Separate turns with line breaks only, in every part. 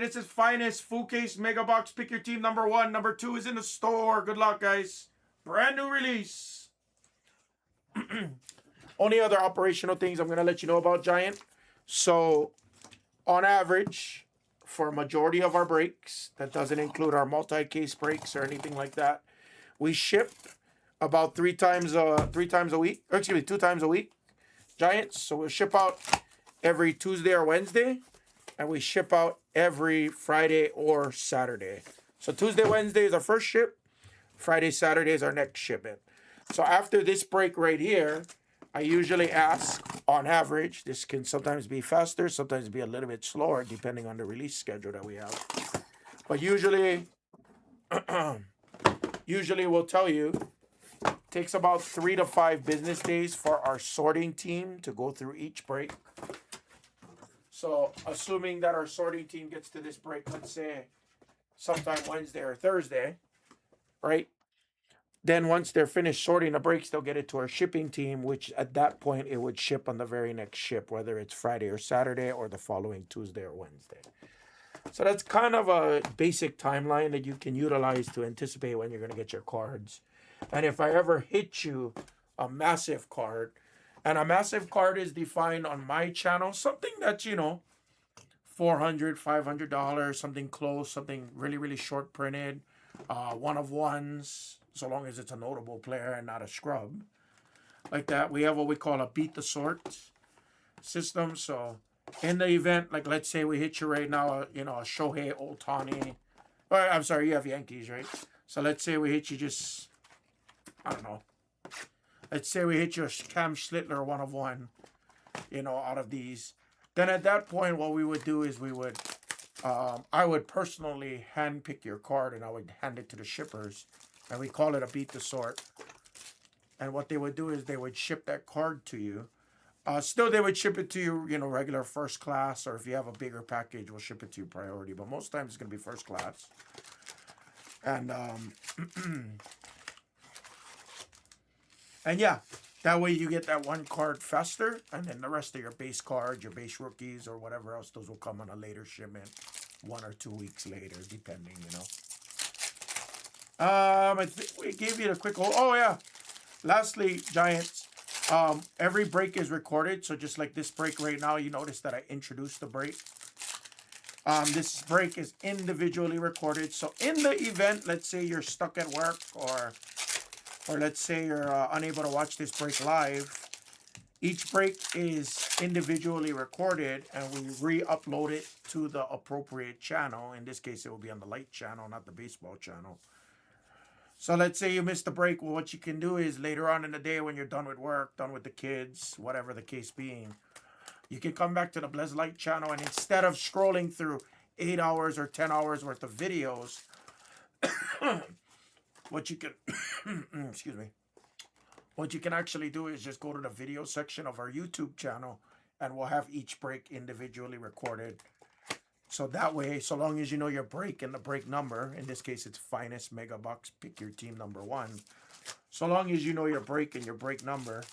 this is Finest Full Case Mega Box. Pick your team number 1. Number 2 is in the store. Good luck, guys. Brand new release. Only other operational things I'm going to let you know about, Giant. So, on average, for a majority of our breaks, that doesn't include our multi-case breaks or anything like that, we ship about 3 times a week. Or excuse me, 2 times a week, Giants. So we'll ship out every Tuesday or Wednesday, and we ship out every Friday or Saturday. So Tuesday, Wednesday is our first ship. Friday, Saturday is our next shipment. So after this break right here, I usually ask, on average, this can sometimes be faster, sometimes be a little bit slower, depending on the release schedule that we have. But usually, we'll tell you, it takes about 3 to 5 business days for our sorting team to go through each break. So assuming that our sorting team gets to this break, let's say sometime Wednesday or Thursday, right? Then once they're finished sorting the breaks, they'll get it to our shipping team, which at that point it would ship on the very next ship, whether it's Friday or Saturday or the following Tuesday or Wednesday. So that's kind of a basic timeline that you can utilize to anticipate when you're going to get your cards. And if I ever hit you a massive card, and a massive card is defined on my channel, something that's, $400, $500, something close, something really, really short printed, one of ones, so long as it's a notable player and not a scrub. Like that, we have what we call a beat the sort system. So in the event, like let's say we hit you right now, a Shohei Ohtani. I'm sorry, you have Yankees, right? So let's say we hit you just, I don't know. Let's say we hit you a Cam Schlittler one of one, out of these. Then at that point, what we would do is I would personally hand pick your card and I would hand it to the shippers. And we call it a beat the sort. And what they would do is they would ship that card to you. Still, they would ship it to you, regular first class. Or if you have a bigger package, we'll ship it to you priority. But most times it's going to be first class. And and yeah, that way you get that one card faster, and then the rest of your base cards, your base rookies, or whatever else, those will come on a later shipment, 1 or 2 weeks later, depending, I think we gave you a quick hold. Oh yeah. Lastly, Giants, every break is recorded, so just like this break right now, you notice that I introduced the break. This break is individually recorded, so in the event, let's say you're stuck at work, or let's say you're unable to watch this break live, each break is individually recorded and we re-upload it to the appropriate channel. In this case, it will be on the light channel, not the baseball channel. So let's say you missed the break. Well, what you can do is later on in the day when you're done with work, done with the kids, whatever the case being, you can come back to the Blez Light channel, and instead of scrolling through 8 hours or 10 hours worth of videos, what you can excuse me, what you can actually do is just go to the video section of our YouTube channel, and we'll have each break individually recorded. So that way, so long as you know your break and the break number, in this case it's Finest Mega Box, pick your team number 1. So long as you know your break and your break number,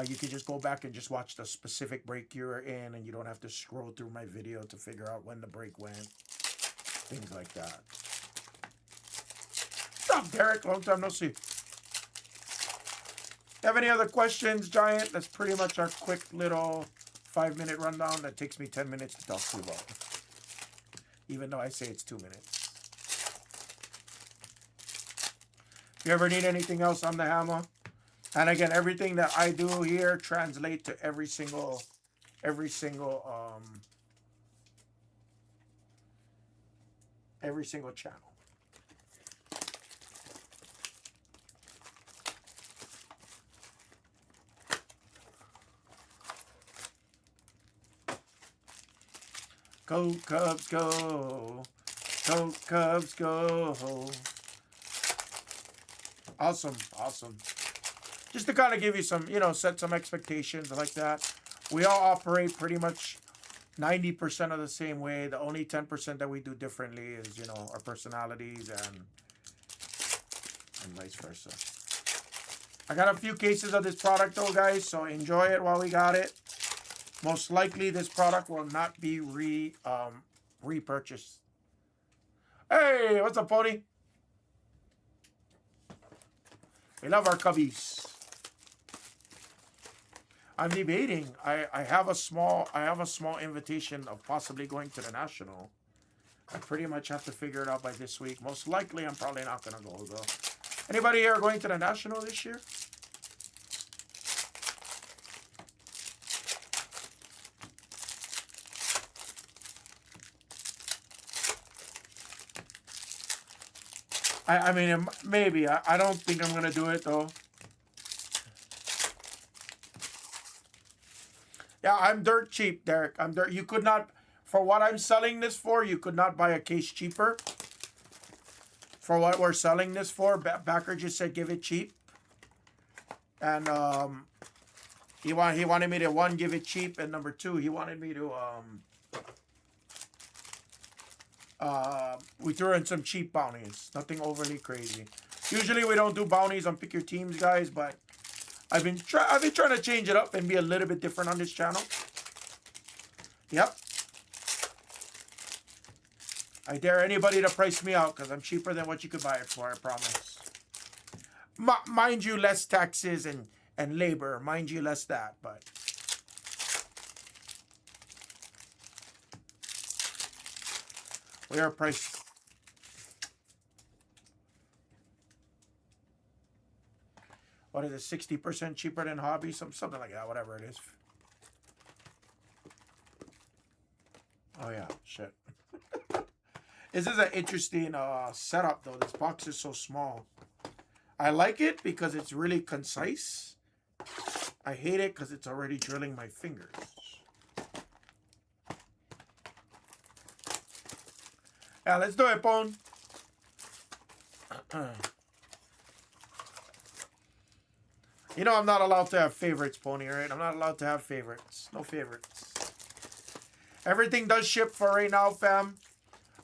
you can just go back and just watch the specific break you're in, and you don't have to scroll through my video to figure out when the break went. Things like that. What's up, Derek? Long time no see. Have any other questions, Giant? That's pretty much our quick little 5-minute rundown that takes me 10 minutes to talk to you about. Even though I say it's 2 minutes. If you ever need anything else on the hammer, and again, everything that I do here translate to every single channel. Go Cubs, go! Go Cubs, go! Awesome. Just to kind of give you some, set some expectations like that. We all operate pretty much 90% of the same way. The only 10% that we do differently is, our personalities and vice versa. I got a few cases of this product though, guys, so enjoy it while we got it. Most likely this product will not be repurchase. Hey, what's up, Pony? We love our cubbies. I'm debating. I have a small invitation of possibly going to the National. I pretty much have to figure it out by this week. Most likely, I'm probably not gonna go though. Anybody here going to the National this year? I mean, maybe. I don't think I'm gonna do it though. Yeah, I'm dirt cheap, Derek. I'm dirt. You could not, for what I'm selling this for, you could not buy a case cheaper. For what we're selling this for, Backer just said give it cheap. And he wanted me to, one, give it cheap, and number two, he wanted me to we threw in some cheap bounties. Nothing overly crazy. Usually we don't do bounties on Pick Your Teams, guys, but I've been trying to change it up and be a little bit different on this channel. Yep. I dare anybody to price me out because I'm cheaper than what you could buy it for, I promise. Mind you, less taxes and labor. Mind you, less that, but... we are priced... what is it, 60% cheaper than hobby? Something like that, whatever it is. Oh yeah, shit. This is an interesting setup though. This box is so small. I like it because it's really concise. I hate it because it's already drilling my fingers. Yeah, let's do it, Pone. You know I'm not allowed to have favorites, Pony, right? I'm not allowed to have favorites. No favorites. Everything does ship for right now, fam.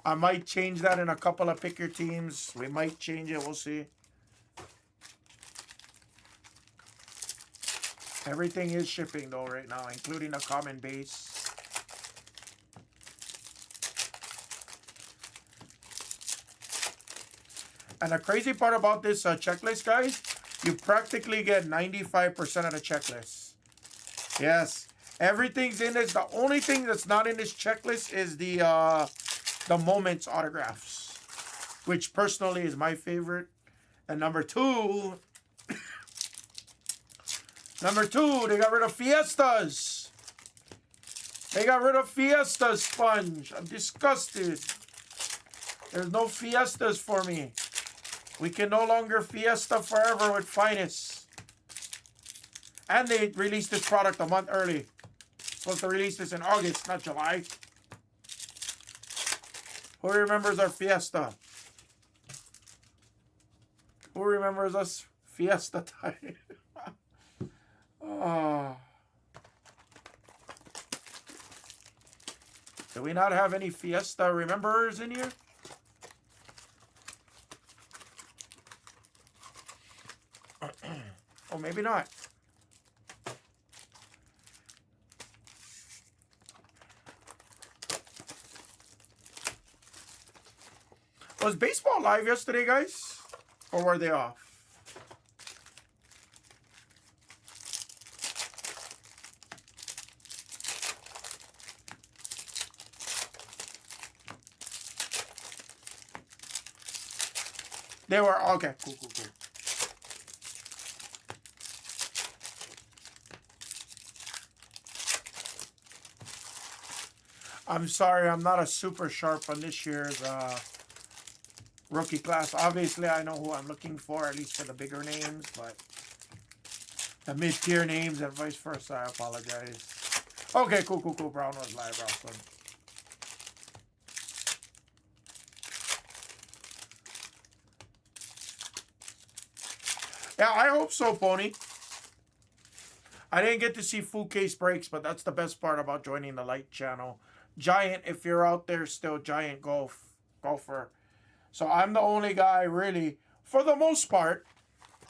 I might change that in a couple of Pick Your Teams. We might change it. We'll see. Everything is shipping, though, right now, including a common base. And the crazy part about this checklist, guys, you practically get 95% of the checklist. Yes, everything's in this. The only thing that's not in this checklist is the Moments autographs, which personally is my favorite. And number two, they got rid of Fiestas. They got rid of Fiestas, Sponge. I'm disgusted. There's no Fiestas for me. We can no longer Fiesta forever with Finest. And they released this product a month early. Supposed to release this in August, not July. Who remembers our Fiesta? Who remembers us Fiesta time? Oh. Do we not have any Fiesta rememberers in here? Oh, maybe not. Was baseball live yesterday, guys? Or were they off? They were, okay, cool. I'm sorry, I'm not a super sharp on this year's rookie class. Obviously, I know who I'm looking for, at least for the bigger names, but the mid-tier names and vice versa, I apologize. Okay, cool. Brown was live, awesome. Yeah, I hope so, Pony. I didn't get to see full case breaks, but that's the best part about joining the Light channel. Giant, if you're out there still, Giant golfer. So I'm the only guy, really, for the most part,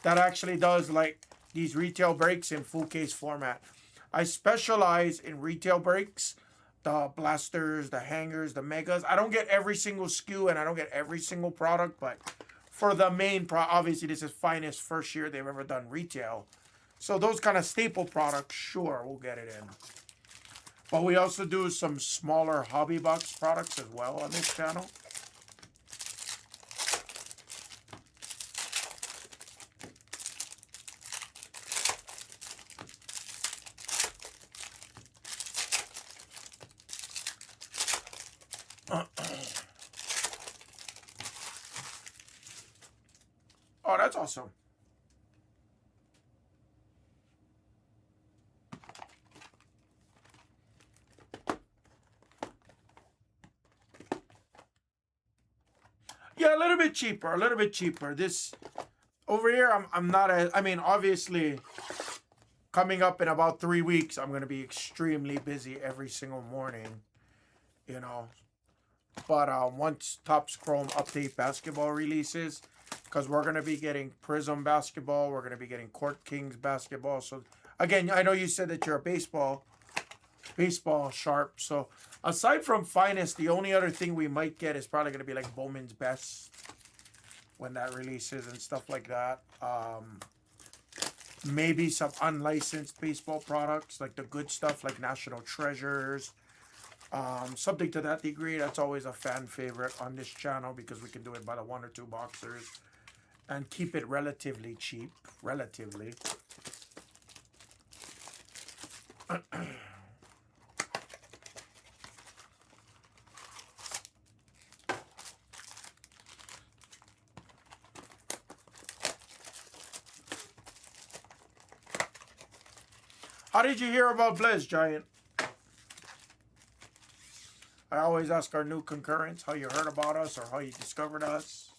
that actually does like these retail breaks in full case format. I specialize in retail breaks the blasters, the hangers, the megas. I don't get every single SKU and I don't get every single product, but for the main obviously this is Finest first year they've ever done retail. So those kind of staple products, sure, we'll get it in. But we also do some smaller hobby box products as well on this channel. Oh, that's awesome. Yeah, a little bit cheaper, a little bit cheaper. This over here, I'm not as, I mean, obviously, coming up in about 3 weeks, I'm going to be extremely busy every single morning, you know. But once Topps Chrome Update basketball releases, because we're going to be getting Prism basketball, we're going to be getting Court Kings basketball. So, again, I know you said that you're a baseball sharp. So, aside from Finest, the only other thing we might get is probably going to be like Bowman's Best when that releases and stuff like that. Maybe some unlicensed baseball products, like the good stuff, like National Treasures. Something to that degree. That's always a fan favorite on this channel because we can do it by the 1 or 2 boxers and keep it relatively cheap. Relatively. How did you hear about Blez, Giant? I always ask our new concurrents how you heard about us or how you discovered us.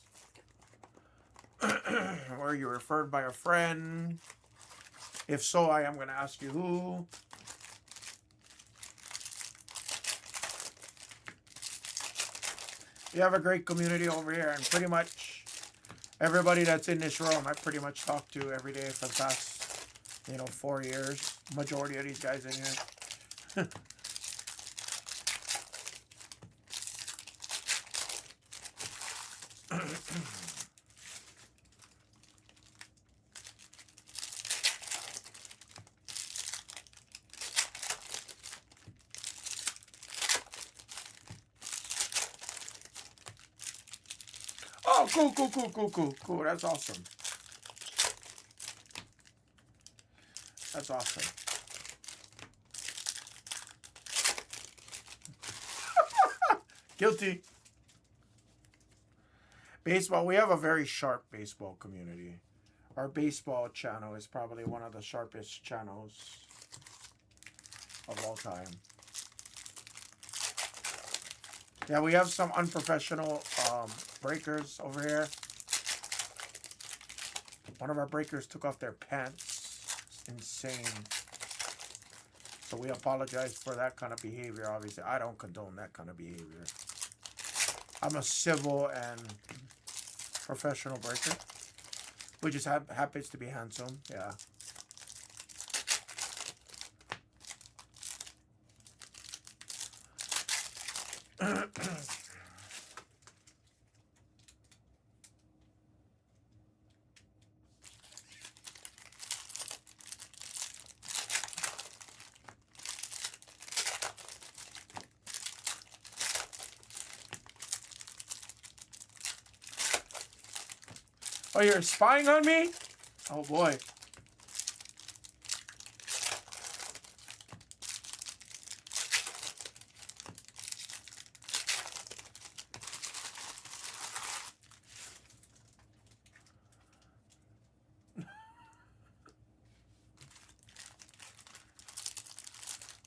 Were you referred by a friend? If so, I am going to ask you who. You have a great community over here, and pretty much everybody that's in this room, I pretty much talk to every day for the past, 4 years. Majority of these guys in here. Oh, cool. That's awesome. That's awesome. Guilty. Baseball, we have a very sharp baseball community. Our baseball channel is probably one of the sharpest channels of all time. Yeah, we have some unprofessional breakers over here. One of our breakers took off their pants. It's insane. So we apologize for that kind of behavior, obviously. I don't condone that kind of behavior. I'm a civil and professional breaker, which just happens to be handsome. Yeah. Oh, you're spying on me? Oh, boy.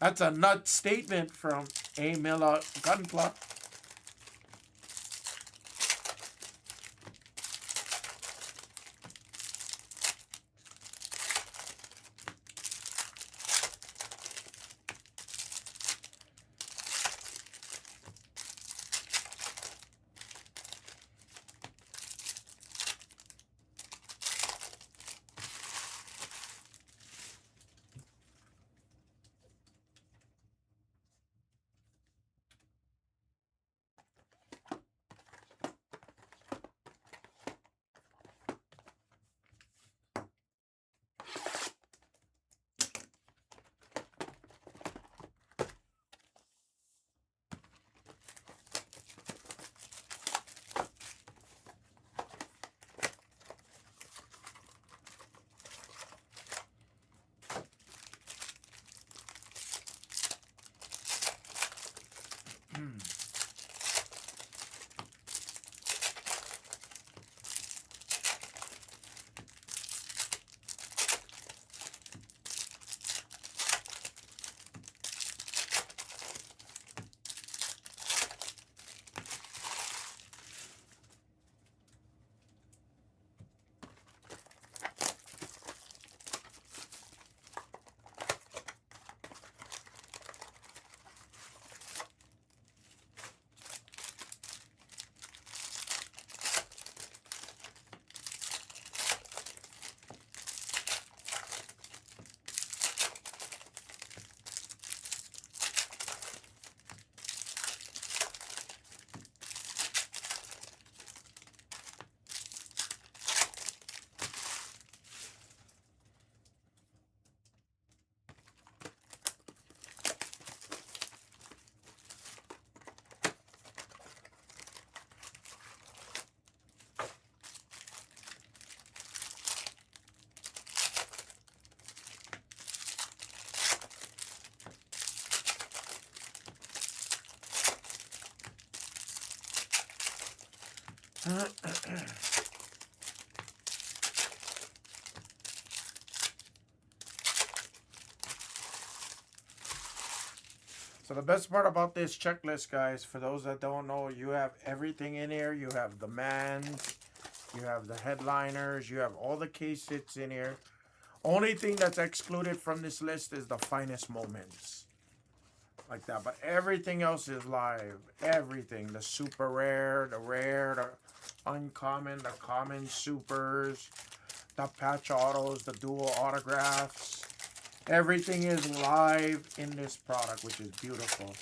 That's a nut statement from A. Miller Gunpla. So the best part about this checklist, guys, for those that don't know, you have everything in here. You have the mans, you have the headliners, you have all the case hits in here. Only thing that's excluded from this list is the finest moments. Like that. But everything else is live. Everything. The super rare, the uncommon, the common supers, the patch autos, the dual autographs. Everything is live in this product, which is beautiful.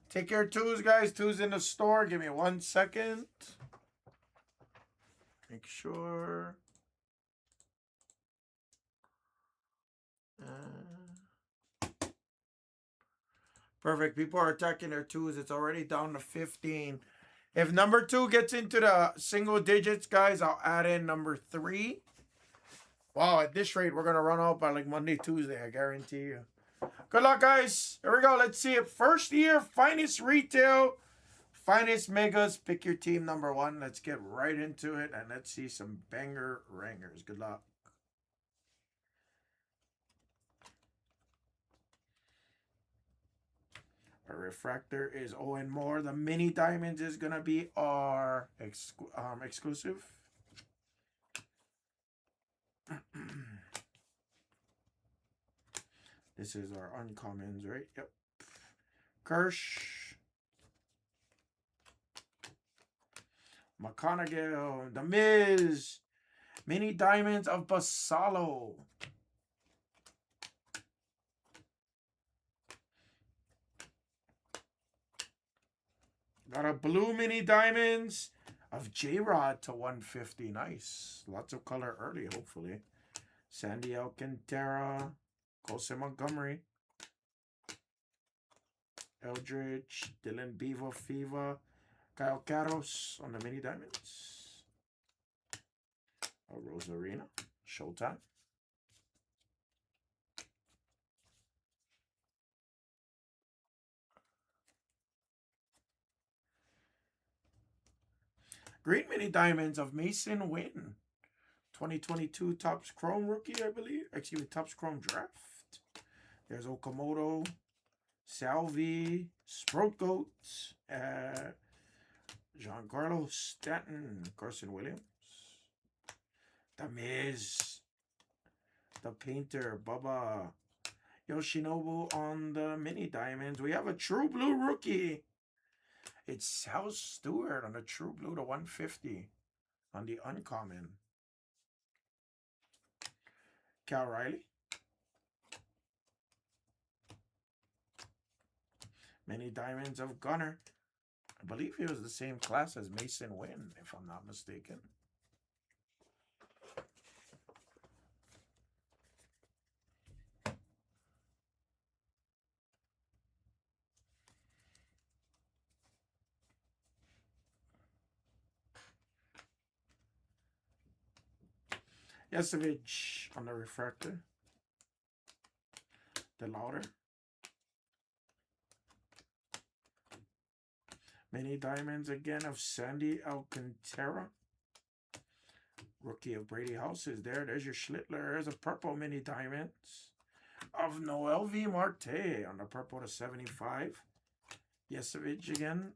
Take your twos, guys. Twos in the store. Give me 1 second. Make sure. Perfect. People are attacking their twos. It's already down to 15. If number 2 gets into the single digits, guys, I'll add in number 3. Wow, at this rate, we're going to run out by like Monday, Tuesday. I guarantee you. Good luck, guys. Here we go. Let's see it. First year, finest retail, finest megas. Pick your team number 1. Let's get right into it, and let's see some banger rangers. Good luck. A refractor is Owen Moore. The mini diamonds is going to be our exclusive. This is our uncommons, right? Yep. Kirsch. McConaughey. The Miz. Mini diamonds of Basalo. Got a blue mini diamonds of J-Rod to 150. Nice. Lots of color early, hopefully. Sandy Alcantara. Colson Montgomery. Eldridge. Dylan Beaver Fever. Kyle Caros on the mini diamonds. A Rosarina. Showtime. Green mini diamonds of Mason Wynn. 2022 Topps Chrome rookie, I believe. Excuse me, Topps Chrome draft. There's Okamoto, Salvi, Sprout Goats, Giancarlo Stanton, Carson Williams. The Miz, the Painter, Bubba, Yoshinobu on the mini diamonds. We have a True Blue rookie. It's Sal Stewart on the True Blue to 150 on the uncommon. Cal Riley. Many diamonds of Gunner. I believe he was the same class as Mason Wynn, if I'm not mistaken. Yesevich on the refractor. The Lauder. Many diamonds again of Sandy Alcantara. Rookie of Brady House is there. There's your Schlittler. There's a purple mini diamonds of Noel V. Marte on the purple to 75. Yesevich again.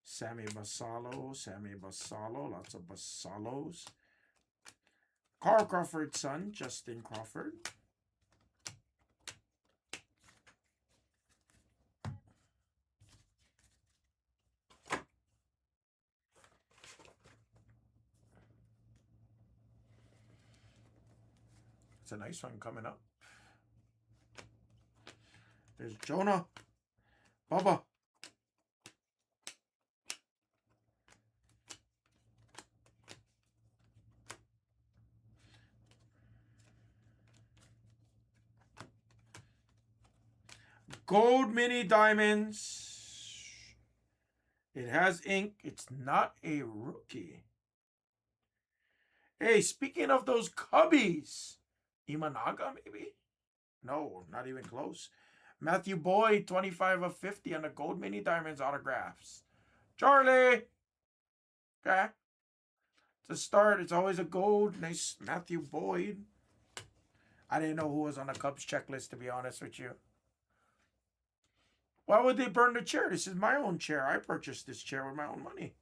Sammy Basalo. Lots of Basalos. Carl Crawford's son, Justin Crawford. That's a nice one coming up. There's Jonah. Bubba. Gold mini diamonds. It has ink. It's not a rookie. Hey, speaking of those cubbies, Imanaga maybe? No, not even close. Matthew Boyd, 25 of 50 on the gold mini diamonds autographs. Charlie! Okay. To start, it's always a gold. Nice Matthew Boyd. I didn't know who was on the Cubs checklist, to be honest with you. Why would they burn the chair? This is my own chair. I purchased this chair with my own money.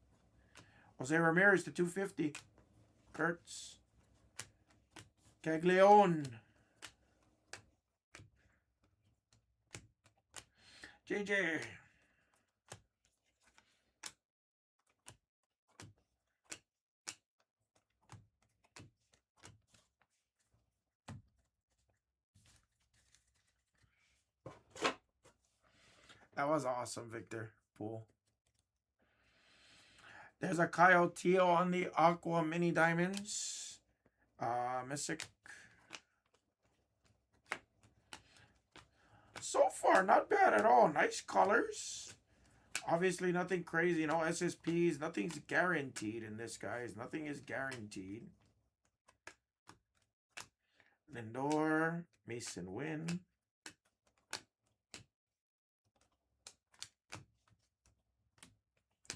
Jose Ramirez to 250. Kurtz. Caglione. JJ. That was awesome, Victor Pool. There's a Kyle Teal on the Aqua Mini Diamonds. Mystic. So far, not bad at all. Nice colors. Obviously, nothing crazy. No SSPs. Nothing's guaranteed in this, guys. Nothing is guaranteed. Lindor. Mason Wynn.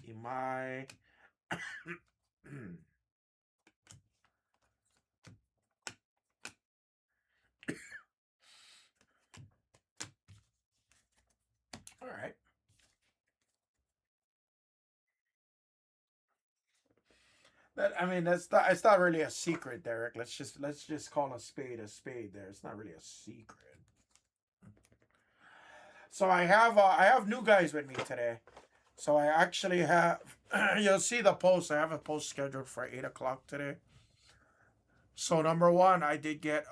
Imai. All right. That, I mean, that's not. It's not really a secret, Derek. Let's just call a spade there. It's not really a secret. So I have new guys with me today. So I actually have. You'll see the post. I have a post scheduled for 8 o'clock today. So number one, I did get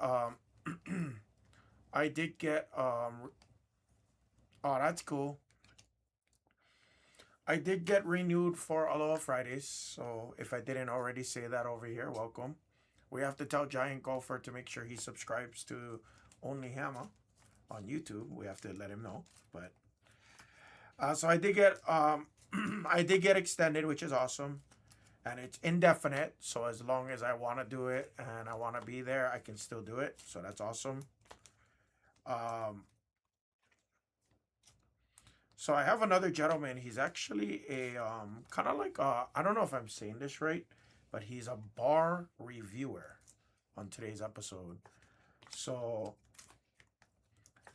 I did get oh, that's cool. I did get renewed for Aloha Fridays, so if I didn't already say that over here, welcome. We have to tell Giant Golfer to make sure he subscribes to Only Hammer on YouTube. We have to let him know. But so I did get I did get extended, which is awesome, and it's indefinite. So as long as I want to do it and I want to be there, I can still do it. So that's awesome. So I have another gentleman. He's actually a kind of like I don't know if I'm saying this right, but he's a bar reviewer on today's episode. So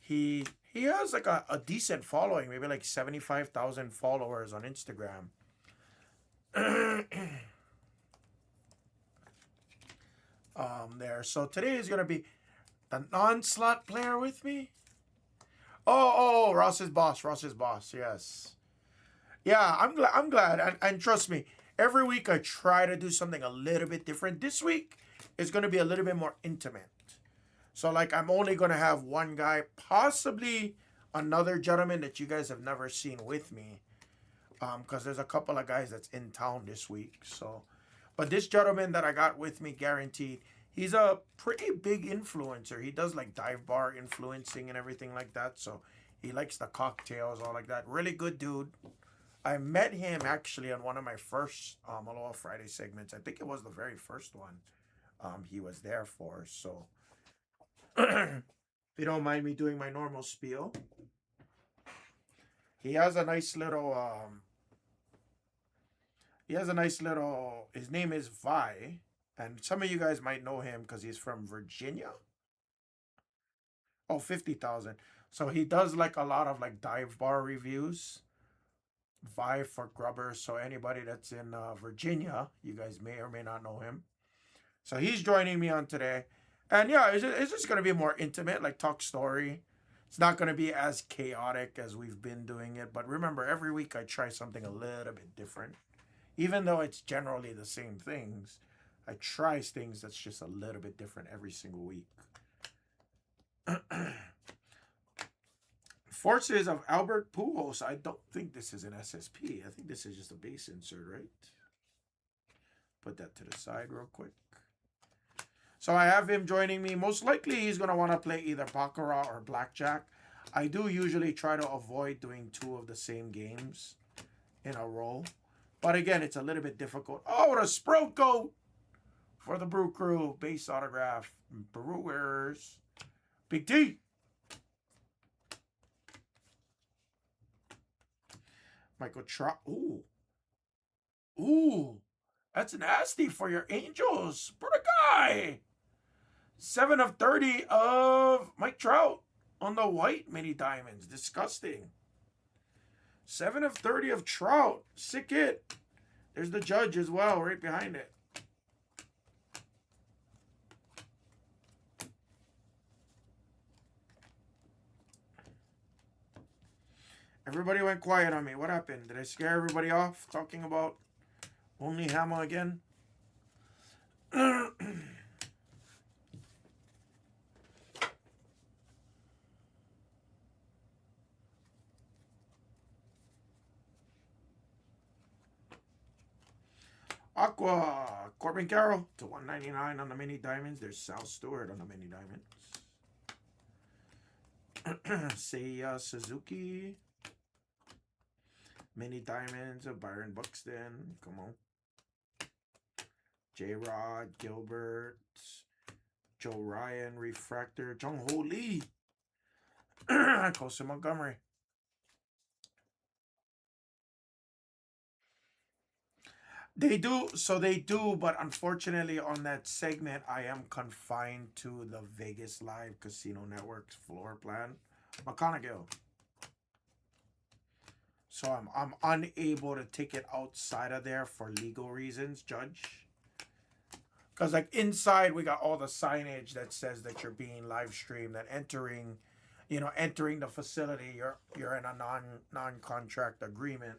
he has like a decent following, maybe like 75,000 followers on Instagram. There. So today is gonna be the non-slot player with me. Oh, Ross's boss. Yes. Yeah, I'm glad. And trust me, every week I try to do something a little bit different. This week is going to be a little bit more intimate. So, like, I'm only going to have one guy, possibly another gentleman that you guys have never seen with me. Because there's a couple of guys that's in town this week. So, but this gentleman that I got with me, guaranteed, he's a pretty big influencer. He does like dive bar influencing and everything like that. So he likes the cocktails, all like that. Really good dude. I met him actually on one of my first Aloha Friday segments. I think it was the very first one he was there for. So if you don't mind me doing my normal spiel. He has a nice little his name is Vi. And some of you guys might know him because he's from Virginia. Oh, 50,000. So he does like a lot of like dive bar reviews. Vi for grubbers. So anybody that's in Virginia, you guys may or may not know him. So he's joining me on today. And yeah, it's just going to be more intimate, like talk story. It's not going to be as chaotic as we've been doing it. But remember, every week I try something a little bit different. Even though it's generally the same things, I try things that's just a little bit different every single week. Forces of Albert Pujols. I don't think this is an SSP. I think this is just a base insert, right? Put that to the side real quick. So I have him joining me. Most likely he's going to want to play either Baccarat or Blackjack. I do usually try to avoid doing 2 of the same games in a row. But again, it's a little bit difficult. Oh, what a Sprout Goat for the Brew Crew. Base autograph. Brewers. Big T. Michael Trout. Ooh. Ooh. That's nasty for your Angels. For the guy. 7 of 30 of Mike Trout on the white mini diamonds. Disgusting. 7 of 30 of Trout. Sick hit. There's the Judge as well, right behind it. Everybody went quiet on me. What happened? Did I scare everybody off talking about only Hammer again? Aqua. Corbin Carroll to 199 on the mini diamonds. There's Sal Stewart on the mini diamonds. Seiya Suzuki. Mini diamonds of Byron Buxton. Come on. J-Rod, Gilbert, Joe Ryan, Refractor, Jung Ho Lee. Costa Montgomery. They do, but unfortunately on that segment, I am confined to the Vegas Live Casino Network's floor plan. McConaughey. So I'm unable to take it outside of there for legal reasons, Judge. Because like inside we got all the signage that says that you're being live streamed, that entering the facility, you're in a non-contract agreement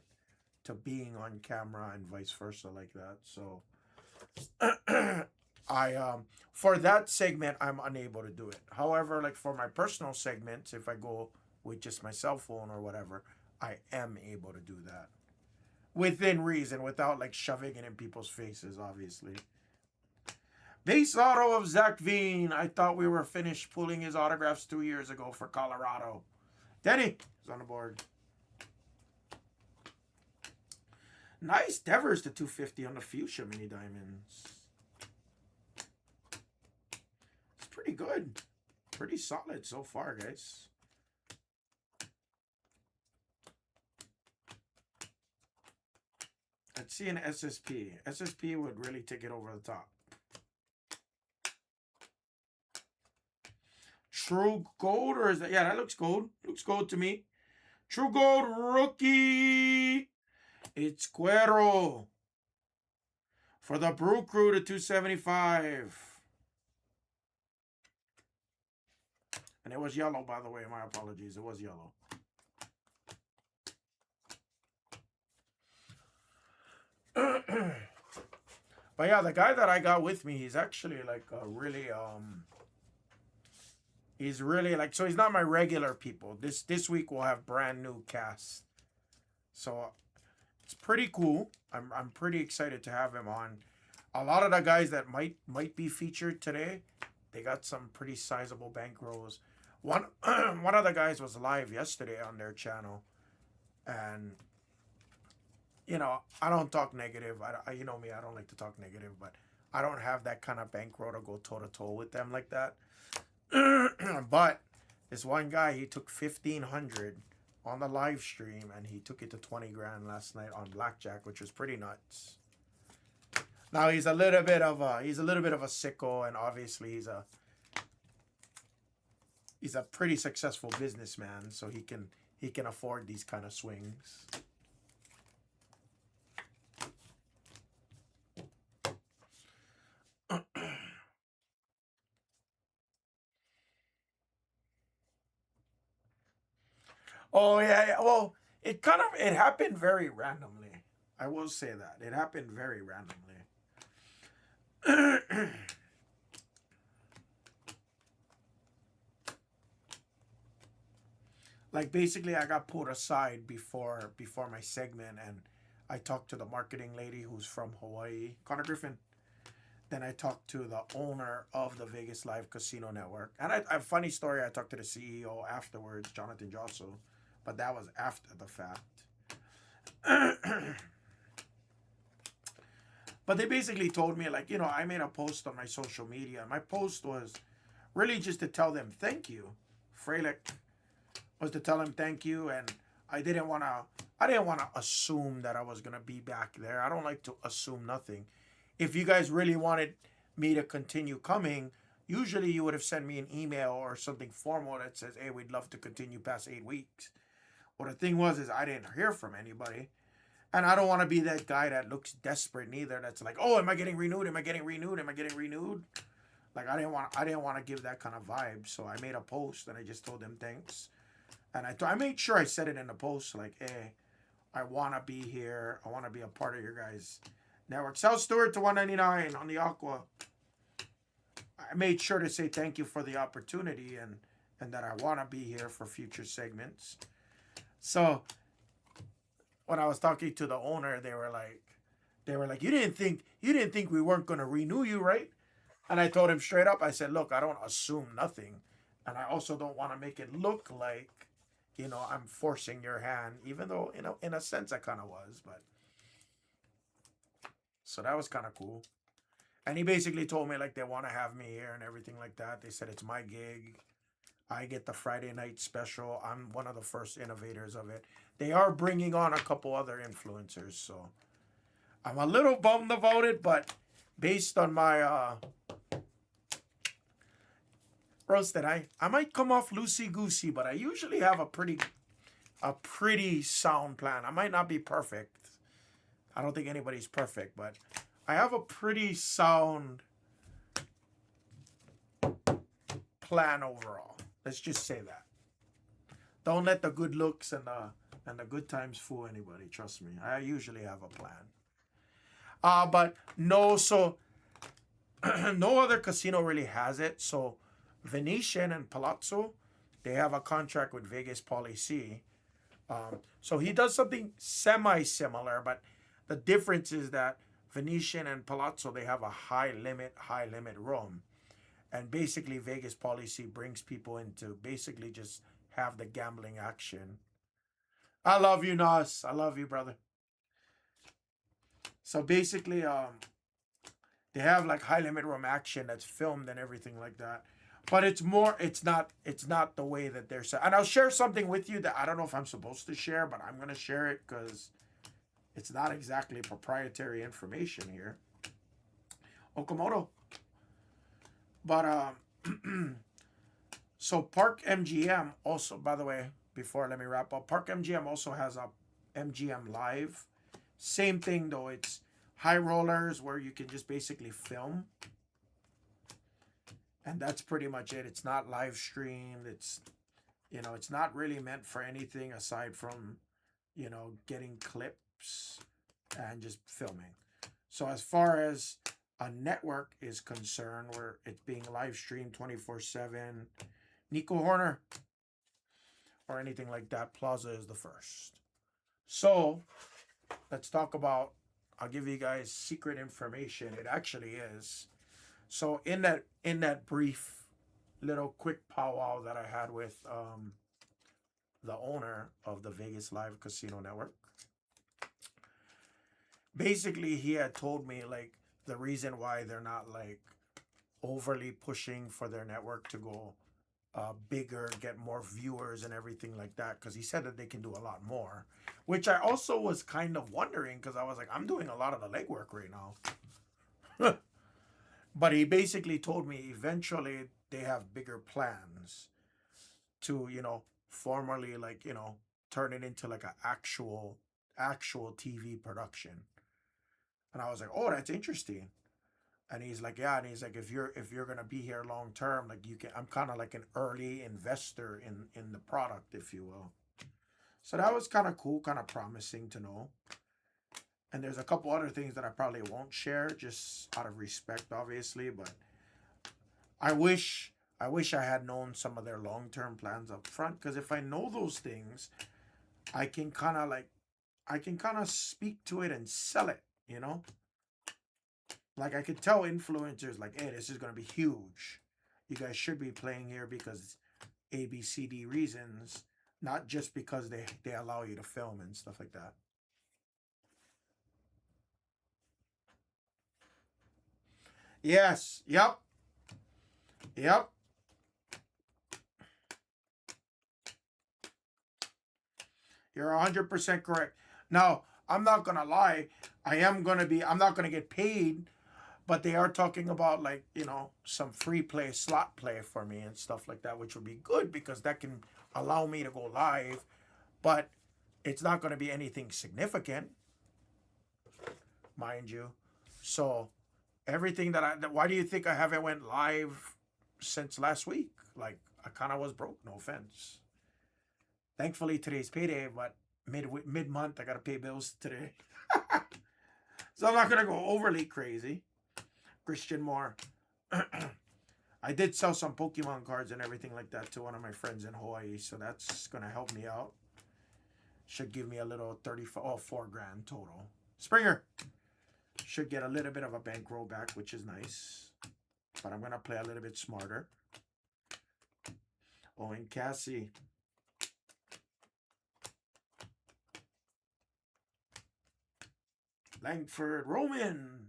to being on camera and vice versa like that. So I for that segment I'm unable to do it. However, like for my personal segments, if I go with just my cell phone or whatever, I am able to do that. Within reason, without like shoving it in people's faces, obviously. Base auto of Zach Veen. I thought we were finished pulling his autographs 2 years ago for Colorado. Denny is on the board. Nice Devers to 250 on the Fuchsia mini diamonds. It's pretty good. Pretty solid so far, guys. Let's see an SSP. SSP would really take it over the top. True Gold, or is that? Yeah, that looks gold. Looks gold to me. True Gold rookie. It's Cuero. For the Brew Crew to 275. And it was yellow, by the way. My apologies. It was yellow. But yeah, the guy that I got with me, he's actually like a really he's really like, so he's not my regular people. This week we'll have brand new cast. So it's pretty cool. I'm pretty excited to have him on. A lot of the guys that might be featured today, they got some pretty sizable bankrolls. One of the guys was live yesterday on their channel, and I don't talk negative. You know me, I don't like to talk negative, but I don't have that kind of bankroll to go toe to toe with them like that. But this one guy, he took 1,500 on the live stream, and he took it to 20 grand last night on blackjack, which was pretty nuts. Now he's a little bit of a sicko, and obviously he's a pretty successful businessman, so he can afford these kind of swings. Oh yeah. Well, it happened very randomly. I will say that. It happened very randomly. Like basically, I got pulled aside before my segment, and I talked to the marketing lady who's from Hawaii, Connor Griffin. Then I talked to the owner of the Vegas Live Casino Network, and a funny story. I talked to the CEO afterwards, Jonathan Josso, but that was after the fact. But they basically told me, like, I made a post on my social media. My post was really just to tell them thank you. Freilich was to tell him thank you, and I didn't want to. I didn't want to assume that I was gonna be back there. I don't like to assume nothing. If you guys really wanted me to continue coming, usually you would have sent me an email or something formal that says, "Hey, we'd love to continue past 8 weeks." Well, the thing was is I didn't hear from anybody, and I don't want to be that guy that looks desperate neither. That's like, "Oh, am I getting renewed? Am I getting renewed? Am I getting renewed?" Like I didn't want to give that kind of vibe. So I made a post and I just told them thanks. And I made sure I said it in the post, like, "Hey, I want to be here. I want to be a part of your guys' network." South Stewart to 199 on the Aqua. I made sure to say thank you for the opportunity, and that I want to be here for future segments. So when I was talking to the owner, they were like, you didn't think we weren't going to renew you, right? And I told him straight up, I said, "Look, I don't assume nothing. And I also don't want to make it look like, I'm forcing your hand, even though, in a sense I kind of was." But so that was kind of cool. And he basically told me, like, they want to have me here and everything like that. They said it's my gig. I get the Friday night special. I'm one of the first innovators of it. They are bringing on a couple other influencers. So I'm a little bummed about it, but based on my roasted, I might come off loosey goosey, but I usually have a pretty sound plan. I might not be perfect. I don't think anybody's perfect, but I have a pretty sound plan overall. Let's just say that. Don't let the good looks and the good times fool anybody. Trust me. I usually have a plan. But no, so no other casino really has it. So Venetian and Palazzo, they have a contract with Vegas Policy. So he does something semi-similar, but the difference is that Venetian and Palazzo, they have a high limit room. And basically Vegas Policy brings people in to basically just have the gambling action. I love you, Nas. I love you, brother. So basically, they have like high limit room action that's filmed and everything like that. But it's not the way that they're set. And I'll share something with you that I don't know if I'm supposed to share, but I'm gonna share it because it's not exactly proprietary information here. Okamoto. But so Park MGM also, by the way, before let me wrap up, Park MGM also has a MGM Live. Same thing though, it's high rollers where you can just basically film. And that's pretty much it. It's not live streamed. It's not really meant for anything aside from, getting clips and just filming. So as far as a network is concerned, where it's being live streamed 24/7, Nico Horner or anything like that, Plaza is the first. So let's talk about. I'll give you guys secret information. It actually is. So in that brief little quick powwow that I had with the owner of the Vegas Live Casino Network, basically he had told me like the reason why they're not like overly pushing for their network to go bigger, get more viewers and everything like that, because he said that they can do a lot more, which I also was kind of wondering because I was like, I'm doing a lot of the legwork right now. But he basically told me eventually they have bigger plans to, formally like, turn it into like an actual TV production. And I was like, "Oh, that's interesting." And he's like, "Yeah," and he's like, if you're gonna be here long term, like you can, I'm kind of like an early investor in the product, if you will. So that was kind of cool, kind of promising to know. And there's a couple other things that I probably won't share, just out of respect, obviously. But I wish I wish I had known some of their long-term plans up front, because if I know those things, I can kind of like I can kind of speak to it and sell it, you know? Like I could tell influencers like, "Hey, this is going to be huge. You guys should be playing here because A B C D reasons, not just because they allow you to film and stuff like that." Yes. Yep. Yep. You're 100% correct. Now, I'm not going to lie. I'm not going to get paid, but they are talking about, like, some free play, slot play for me and stuff like that, which would be good because that can allow me to go live, but it's not going to be anything significant, mind you. So, everything why do you think I haven't went live since last week? Like, I kind of was broke, no offense. Thankfully today's payday, but mid month I gotta pay bills today. So I'm not gonna go overly crazy. Christian Moore. I did sell some Pokemon cards and everything like that to one of my friends in Hawaii, so that's gonna help me out. Should give me a little 4 grand total. Springer should get a little bit of a bankroll back, which is nice. But I'm gonna play a little bit smarter. Oh, and Cassie. Langford Roman.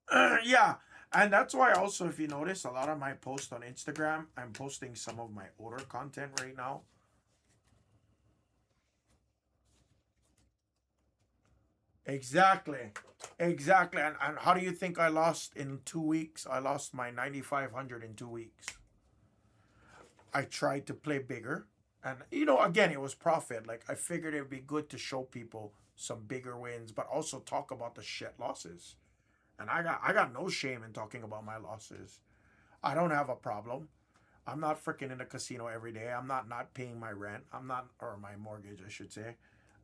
Yeah. And that's why also, if you notice, a lot of my posts on Instagram, I'm posting some of my older content right now. Exactly. Exactly. And how do you think I lost in 2 weeks? I lost my 9,500 in 2 weeks. I tried to play bigger. And, again, it was profit. Like, I figured it would be good to show people some bigger wins, but also talk about the shit losses. And I got no shame in talking about my losses. I don't have a problem. I'm not freaking in the casino every day. I'm not paying my rent. I'm not, or my mortgage, I should say.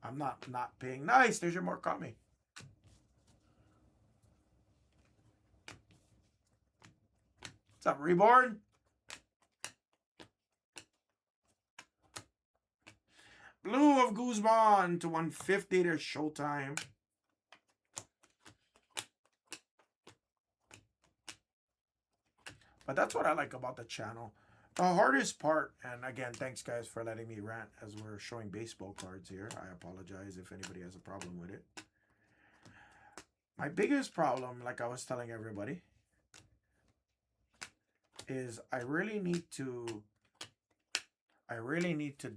I'm not paying. Nice. There's your more coming. What's up, Reborn? Blue of Guzman to 150 to Showtime. But that's what I like about the channel. The hardest part, and again, thanks guys for letting me rant as we're showing baseball cards here. I apologize if anybody has a problem with it. My biggest problem, like I was telling everybody, is I really need to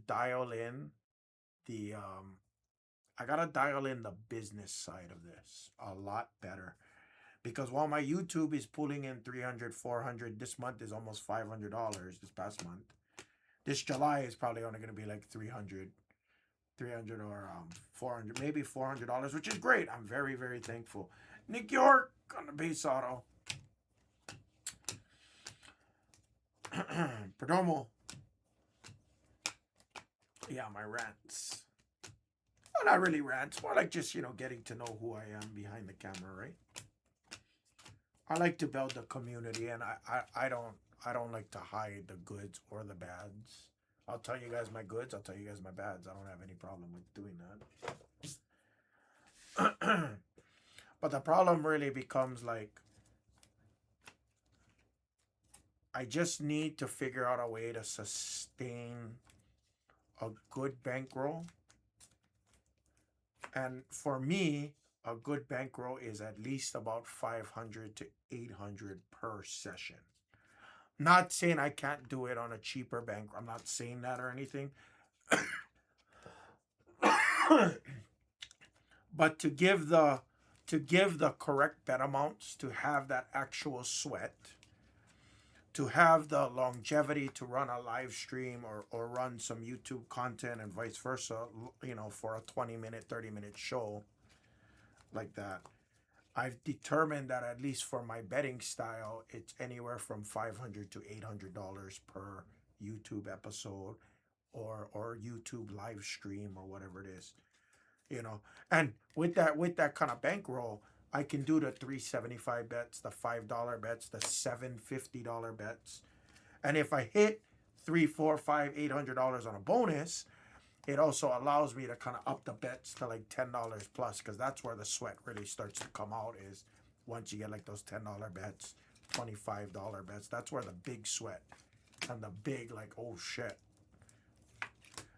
dial in the I gotta dial in the business side of this a lot better. Because while my YouTube is pulling in 300, 400, this month is almost $500 this past month. This July is probably only going to be like 300 or 400, maybe $400, which is great. I'm very, very thankful. Nick York on the base auto. Perdomo. Yeah, my rants. Well, not really rants. More like just, getting to know who I am behind the camera, right? I like to build a community, and I don't like to hide the goods or the bads. I'll tell you guys my goods. I'll tell you guys my bads. I don't have any problem with doing that. But the problem really becomes like I just need to figure out a way to sustain a good bankroll. And for me, a good bankroll is at least about 500 to 800 per session. Not saying I can't do it on a cheaper bank. I'm not saying that or anything. But to give the correct bet amounts, to have that actual sweat, to have the longevity to run a live stream or run some YouTube content and vice versa, for a 20-minute, 30-minute show like that. I've determined that at least for my betting style, it's anywhere from $500 to $800 per YouTube episode or YouTube live stream or whatever it is. And with that kind of bankroll, I can do the $3.75 bets, the $5 bets, the $7.50 bets. And if I hit three, four, five, $800 on a bonus, it also allows me to kind of up the bets to like $10 plus, because that's where the sweat really starts to come out, is once you get like those $10 bets, $25 bets. That's where the big sweat and the big, like, oh shit.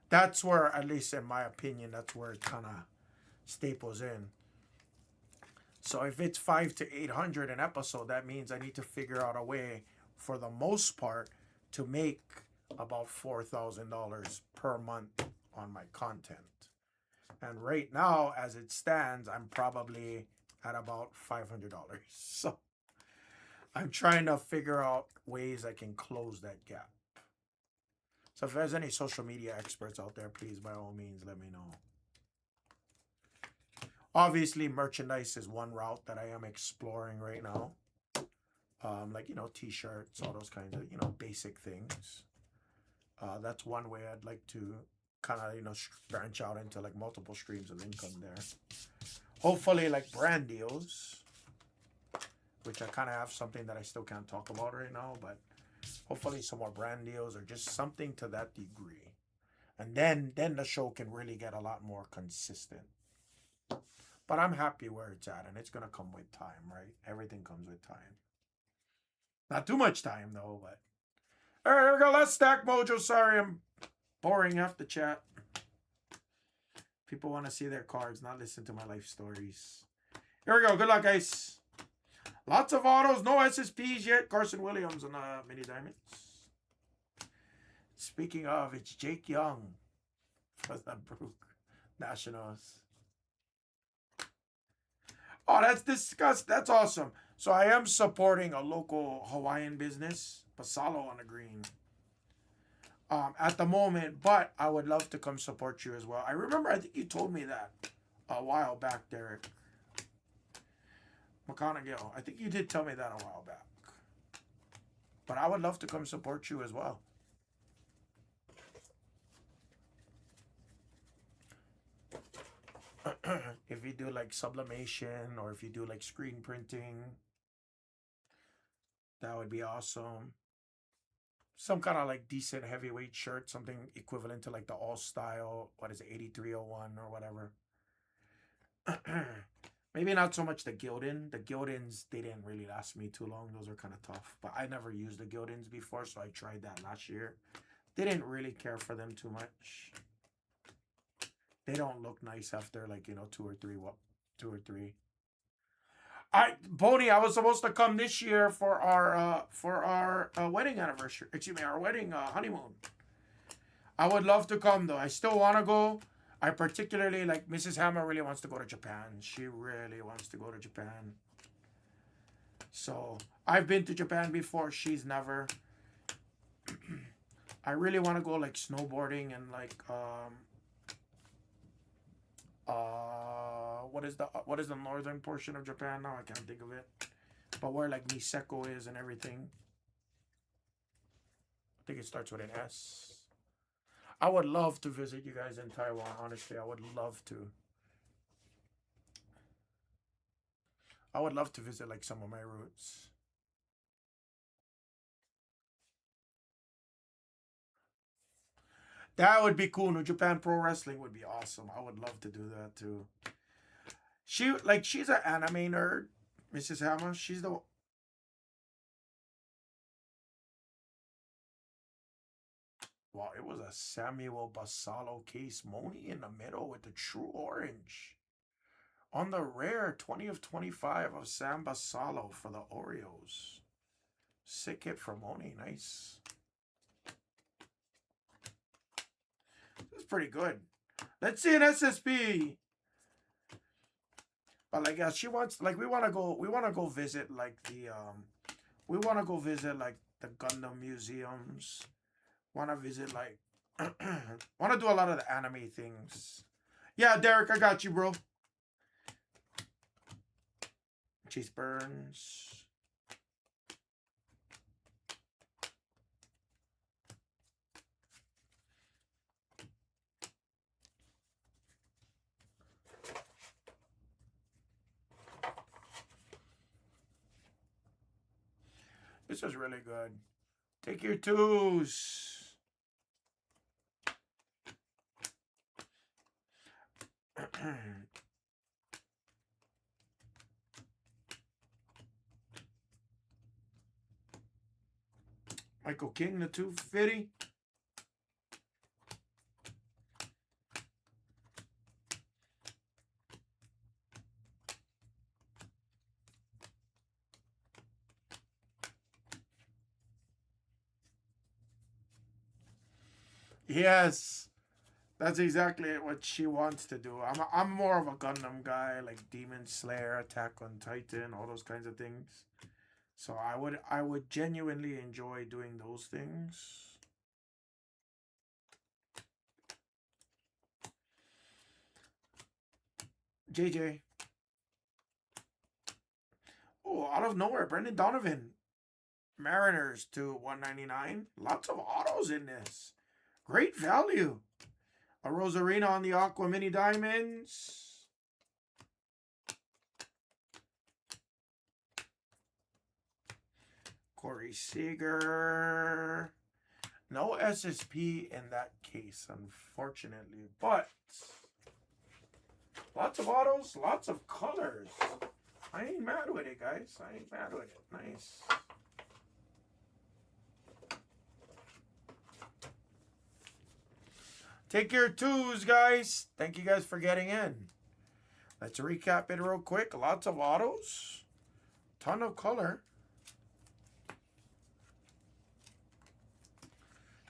That's where, at least in my opinion, that's where it kind of staples in. So if it's 500 to 800 an episode, that means I need to figure out a way, for the most part, to make about $4,000 per month on my content. And right now, as it stands, I'm probably at about $500. So I'm trying to figure out ways I can close that gap. So if there's any social media experts out there, please, by all means, let me know. Obviously, merchandise is one route that I am exploring right now. Like, t-shirts, all those kinds of, basic things. That's one way I'd like to kind of, branch out into like multiple streams of income there. Hopefully, like brand deals, which I kind of have something that I still can't talk about right now, but hopefully some more brand deals or just something to that degree. And then the show can really get a lot more consistent. But I'm happy where it's at, and it's going to come with time, right? Everything comes with time. Not too much time, though, but... All right, here we go. Let's stack Mojo. Sorry, I'm boring half the chat. People want to see their cards, not listen to my life stories. Here we go. Good luck, guys. Lots of autos. No SSPs yet. Carson Williams on mini diamonds. Speaking of, it's Jake Young for the Brook Nationals. Oh, that's disgusting. That's awesome. So I am supporting a local Hawaiian business, Pasalo on the green, at the moment, but I would love to come support you as well. I remember, I think you told me that a while back, Derek. McConaughey, I think you did tell me that a while back. But I would love to come support you as well. If you do like sublimation, or if you do like screen printing, that would be awesome. Some kind of like decent heavyweight shirt, something equivalent to like the All Style, what is it, 8301 or whatever. Maybe not so much the Gildan. The Gildans, they didn't really last me too long. Those are kind of tough. But I never used the Gildans before, so I tried that last year. Didn't really care for them too much. They don't look nice after like, two or three. Boney, I was supposed to come this year for our wedding anniversary. Excuse me, our wedding honeymoon. I would love to come though. I still want to go. I particularly like Mrs. Hammer really wants to go to Japan. She really wants to go to Japan. So I've been to Japan before. She's never. I really want to go like snowboarding and like what is the northern portion of Japan now? I can't think of it. But where like Niseko is and everything. I think it starts with an S. I would love to visit you guys in Taiwan, honestly. I would love to. I would love to visit like some of my roots. That would be cool. New Japan Pro Wrestling would be awesome. I would love to do that too. She's an anime nerd, Mrs. Hammer. She's the... Wow, it was a Samuel Basalo case. Moni in the middle with the true orange. On the rare, 20 of 25 of Sam Basalo for the Oreos. Sick hit from Moni. Nice. This is pretty good. Let's see an SSP. But like, yeah, she wants, like, we want to go visit like the we want to go visit like the Gundam museums. Want to visit like want to do a lot of the anime things. Yeah, Derek, I got you, bro. Chase Burns. This is really good. Take your twos. Michael King, the 250. Yes, that's exactly what she wants to do. I'm more of a Gundam guy, like Demon Slayer, Attack on Titan, all those kinds of things. So I would genuinely enjoy doing those things. JJ. Oh, out of nowhere, Brendan Donovan. Mariners to 199. Lots of autos in this. Great value. A Rosarina on the Aqua Mini Diamonds. Corey Seager. No SSP in that case, unfortunately. But lots of autos, lots of colors. I ain't mad with it, guys. I ain't mad with it. Nice. Take your twos, guys. Thank you guys for getting in. Let's recap it real quick. Lots of autos. Ton of color.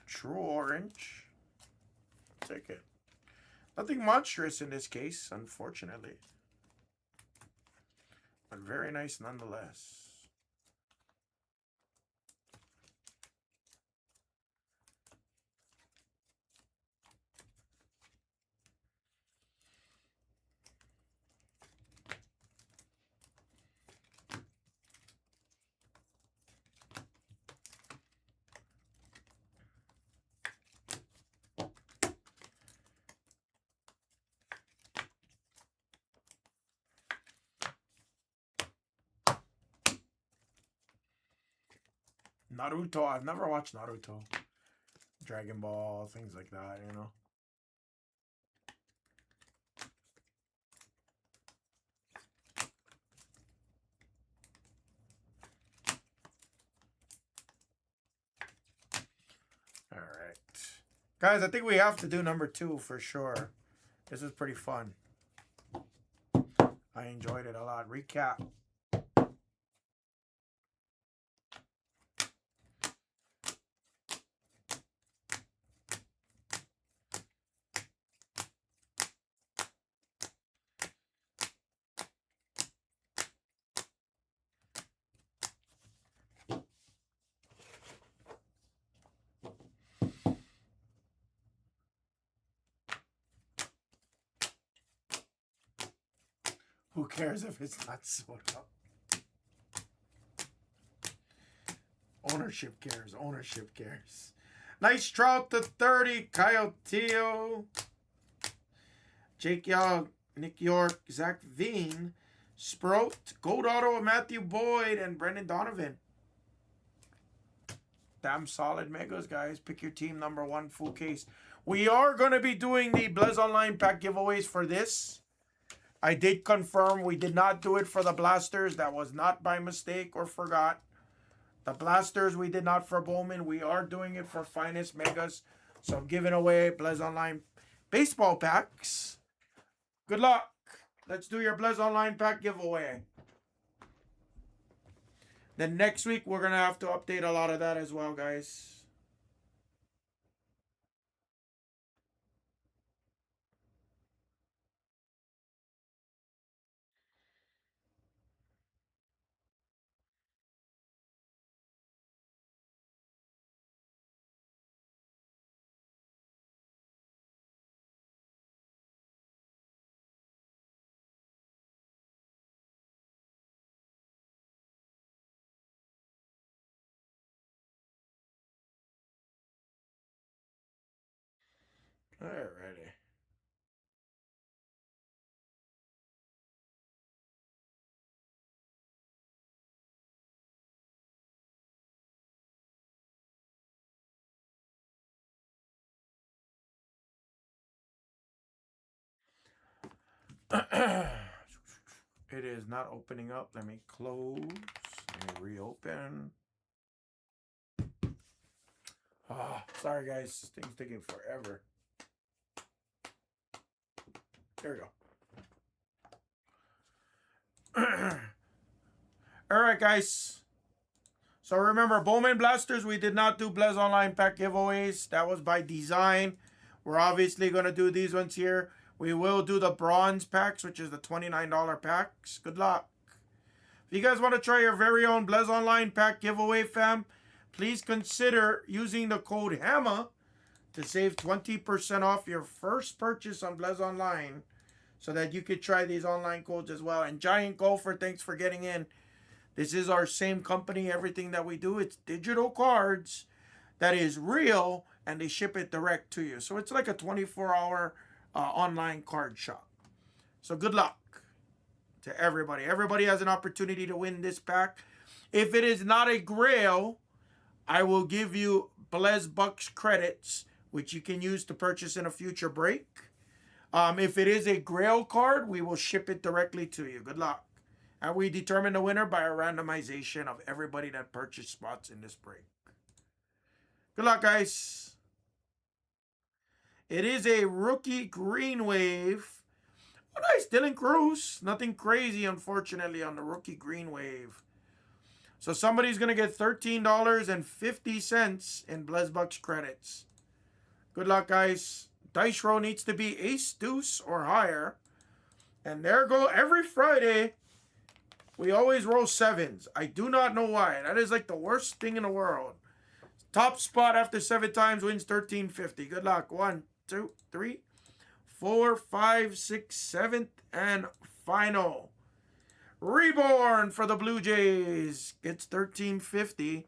True orange. Take it. Nothing monstrous in this case, unfortunately. But very nice nonetheless. Naruto. I've never watched Naruto. Dragon Ball, things like that, you know. All right. Guys, I think we have to do number 2 for sure. This is pretty fun. I enjoyed it a lot. Recap. Who cares if it's not sold up? Ownership cares. Ownership cares. Nice Trout to 30. Kyle Teo. Jake Young. Nick York. Zach Veen. Sprout. Gold Auto of Matthew Boyd and Brendan Donovan. Damn solid megas, guys. Pick your team number 1 full case. We are going to be doing the Blez Online pack giveaways for this. I did confirm we did not do it for the Blasters. That was not by mistake or forgot. The Blasters we did not for Bowman. We are doing it for Finest Megas. So I'm giving away Blez Online baseball packs. Good luck. Let's do your Blez Online pack giveaway. Then next week we're going to have to update a lot of that as well, guys. Alrighty. It is not opening up. Let me close. Let me reopen. Ah, sorry guys, this thing's taking forever. There we go. All right, guys. So remember, Bowman Blasters, we did not do Blez Online pack giveaways. That was by design. We're obviously going to do these ones here. We will do the bronze packs, which is the $29 packs. Good luck. If you guys want to try your very own Blez Online pack giveaway, fam, please consider using the code HAMA to save 20% off your first purchase on Blez Online so that you could try these online codes as well. And Giant Golfer, thanks for getting in. This is our same company. Everything that we do, it's digital cards that is real, and they ship it direct to you. So it's like a 24-hour online card shop. So good luck to everybody. Everybody has an opportunity to win this pack. If it is not a grail, I will give you Blez Bucks credits, which you can use to purchase in a future break. If it is a grail card, we will ship it directly to you. Good luck. And we determine the winner by a randomization of everybody that purchased spots in this break. Good luck, guys. It is a rookie green wave. Oh, nice. Dylan Cruz. Nothing crazy, unfortunately, on the rookie green wave. So somebody's going to get $13.50 in Blez Bucks credits. Good luck, guys. Dice roll needs to be ace, deuce, or higher. And there go every Friday. We always roll sevens. I do not know why. That is like the worst thing in the world. Top spot after 7 times wins $13.50. Good luck. 1, 2, 3, 4, 5, 6, 7th, and final. Reborn for the Blue Jays gets $13.50.